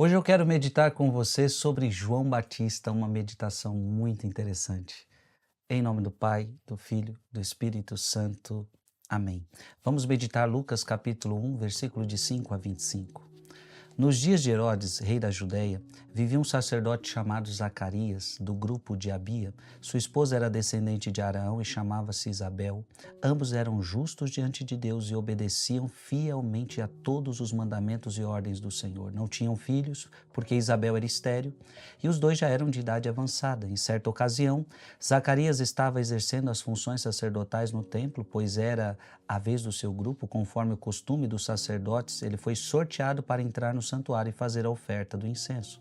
Hoje eu quero meditar com você sobre João Batista, uma meditação muito interessante. Em nome do Pai, do Filho, do Espírito Santo. Amém. Vamos meditar Lucas capítulo 1, versículo de 5 a 25. Nos dias de Herodes, rei da Judéia, vivia um sacerdote chamado Zacarias, do grupo de Abia. Sua esposa era descendente de Araão e chamava-se Isabel. Ambos eram justos diante de Deus e obedeciam fielmente a todos os mandamentos e ordens do Senhor. Não tinham filhos, porque Isabel era estéril, e os dois já eram de idade avançada. Em certa ocasião, Zacarias estava exercendo as funções sacerdotais no templo, pois era a vez do seu grupo, conforme o costume dos sacerdotes. Ele foi sorteado para entrar no santuário e fazer a oferta do incenso.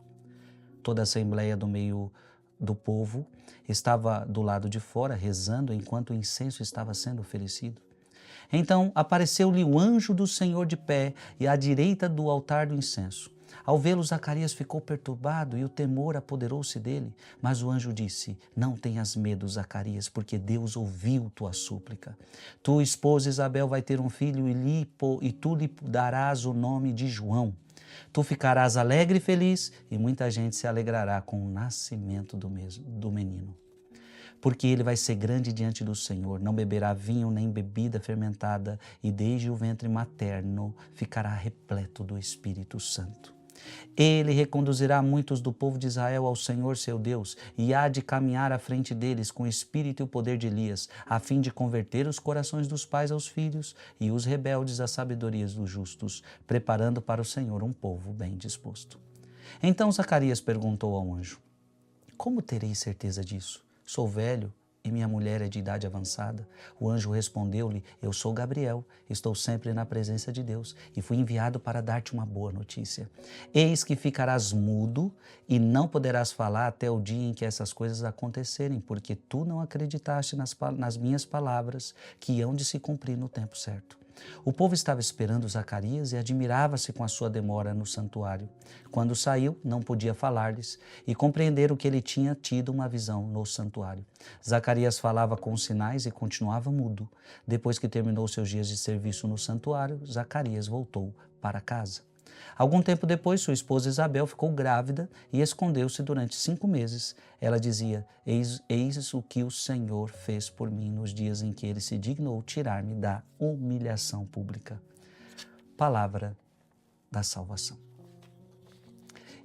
Toda a assembleia do meio do povo estava do lado de fora, rezando enquanto o incenso estava sendo oferecido. Então apareceu-lhe o anjo do Senhor de pé e à direita do altar do incenso. Ao vê-lo, Zacarias ficou perturbado e o temor apoderou-se dele. Mas o anjo disse: Não tenhas medo, Zacarias, porque Deus ouviu tua súplica. Tua esposa Isabel vai ter um filho e tu lhe darás o nome de João. Tu ficarás alegre e feliz, e muita gente se alegrará com o nascimento do menino. Porque ele vai ser grande diante do Senhor, não beberá vinho nem bebida fermentada, e desde o ventre materno ficará repleto do Espírito Santo. Ele reconduzirá muitos do povo de Israel ao Senhor seu Deus, e há de caminhar à frente deles com o espírito e o poder de Elias, a fim de converter os corações dos pais aos filhos e os rebeldes às sabedorias dos justos, preparando para o Senhor um povo bem disposto. Então Zacarias perguntou ao anjo: Como terei certeza disso? Sou velho e minha mulher é de idade avançada. O anjo respondeu-lhe: Eu sou Gabriel, estou sempre na presença de Deus e fui enviado para dar-te uma boa notícia. Eis que ficarás mudo e não poderás falar até o dia em que essas coisas acontecerem, porque tu não acreditaste nas minhas palavras, que hão de se cumprir no tempo certo. O povo estava esperando Zacarias e admirava-se com a sua demora no santuário. Quando saiu, não podia falar-lhes e compreenderam que ele tinha tido uma visão no santuário. Zacarias falava com sinais e continuava mudo. Depois que terminou seus dias de serviço no santuário, Zacarias voltou para casa. Algum tempo depois, sua esposa Isabel ficou grávida e escondeu-se durante 5 meses. Ela dizia: eis o que o Senhor fez por mim nos dias em que ele se dignou tirar-me da humilhação pública. Palavra da salvação.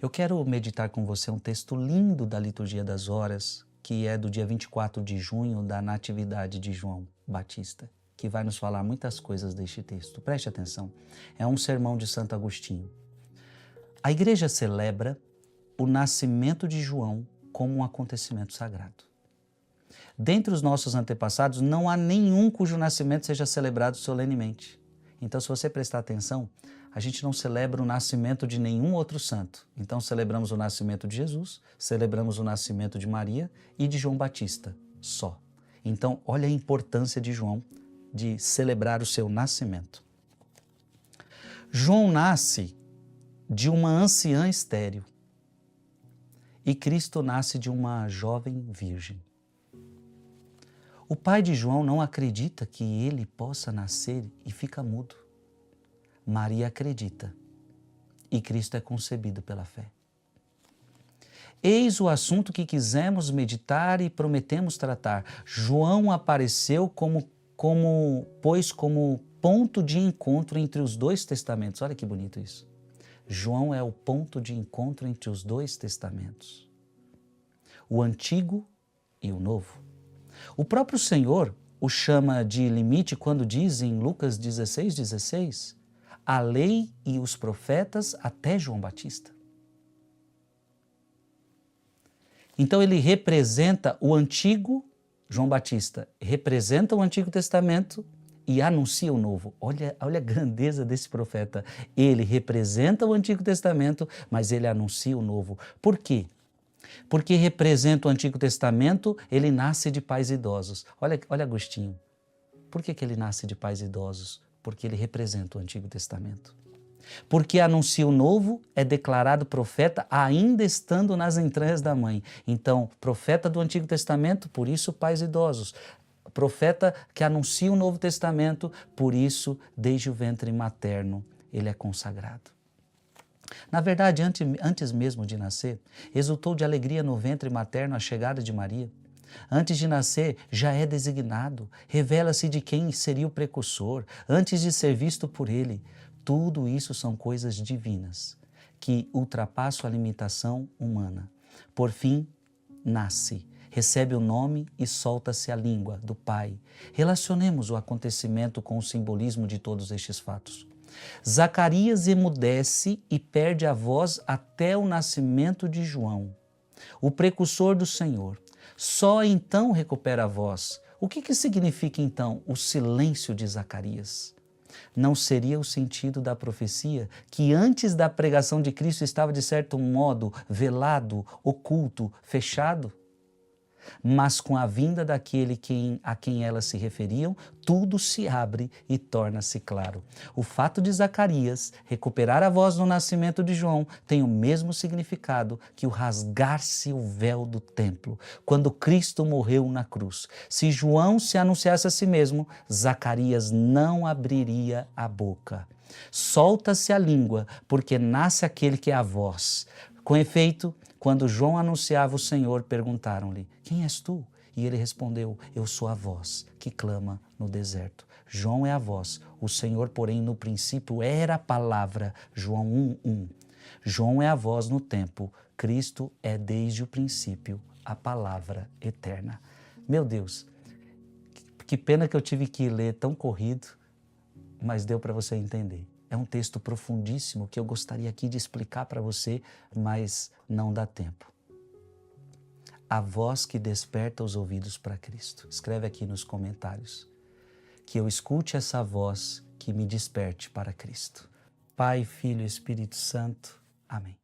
Eu quero meditar com você um texto lindo da Liturgia das Horas, que é do dia 24 de junho, da Natividade de João Batista, que vai nos falar muitas coisas deste texto. Preste atenção, é um sermão de Santo Agostinho. A igreja celebra o nascimento de João como um acontecimento sagrado. Dentre os nossos antepassados, não há nenhum cujo nascimento seja celebrado solenemente. Então, se você prestar atenção, a gente não celebra o nascimento de nenhum outro santo. Então, celebramos o nascimento de Jesus, celebramos o nascimento de Maria e de João Batista, só. Então, olha a importância de João de celebrar o seu nascimento. João nasce de uma anciã estéril e Cristo nasce de uma jovem virgem. O pai de João não acredita que ele possa nascer e fica mudo. Maria acredita e Cristo é concebido pela fé. Eis o assunto que quisemos meditar e prometemos tratar. João apareceu como ponto de encontro entre os dois testamentos. Olha que bonito isso. João é o ponto de encontro entre os dois testamentos, o Antigo e o Novo. O próprio Senhor o chama de limite quando diz em Lucas 16:16, a lei e os profetas até João Batista. Então ele representa o Antigo, João Batista representa o Antigo Testamento e anuncia o Novo. Olha a grandeza desse profeta. Ele representa o Antigo Testamento, mas ele anuncia o Novo. Por quê? Porque representa o Antigo Testamento, ele nasce de pais idosos. Olha Agostinho. Por que ele nasce de pais idosos? Porque ele representa o Antigo Testamento. Porque anuncia o Novo, é declarado profeta ainda estando nas entranhas da mãe. Então, profeta do Antigo Testamento, por isso pais idosos. Profeta que anuncia o Novo Testamento, por isso, desde o ventre materno, ele é consagrado. Na verdade, antes mesmo de nascer, exultou de alegria no ventre materno a chegada de Maria. Antes de nascer, já é designado, revela-se de quem seria o precursor, antes de ser visto por ele. Tudo isso são coisas divinas, que ultrapassam a limitação humana. Por fim, nasce, recebe o nome e solta-se a língua do Pai. Relacionemos o acontecimento com o simbolismo de todos estes fatos. Zacarias emudece e perde a voz até o nascimento de João, o precursor do Senhor. Só então recupera a voz. O que significa então o silêncio de Zacarias? Não seria o sentido da profecia que antes da pregação de Cristo estava de certo modo velado, oculto, fechado? Mas com a vinda daquele a quem elas se referiam, tudo se abre e torna-se claro. O fato de Zacarias recuperar a voz no nascimento de João tem o mesmo significado que o rasgar-se o véu do templo, quando Cristo morreu na cruz. Se João se anunciasse a si mesmo, Zacarias não abriria a boca. Solta-se a língua, porque nasce aquele que é a voz. Com efeito, quando João anunciava o Senhor, perguntaram-lhe: quem és tu? E ele respondeu: eu sou a voz que clama no deserto. João é a voz, o Senhor, porém, no princípio era a palavra. João 1:1. João é a voz no tempo, Cristo é desde o princípio a palavra eterna. Meu Deus, que pena que eu tive que ler tão corrido, mas deu para você entender. É um texto profundíssimo que eu gostaria aqui de explicar para você, mas não dá tempo. A voz que desperta os ouvidos para Cristo. Escreve aqui nos comentários. Que eu escute essa voz que me desperte para Cristo. Pai, Filho e Espírito Santo. Amém.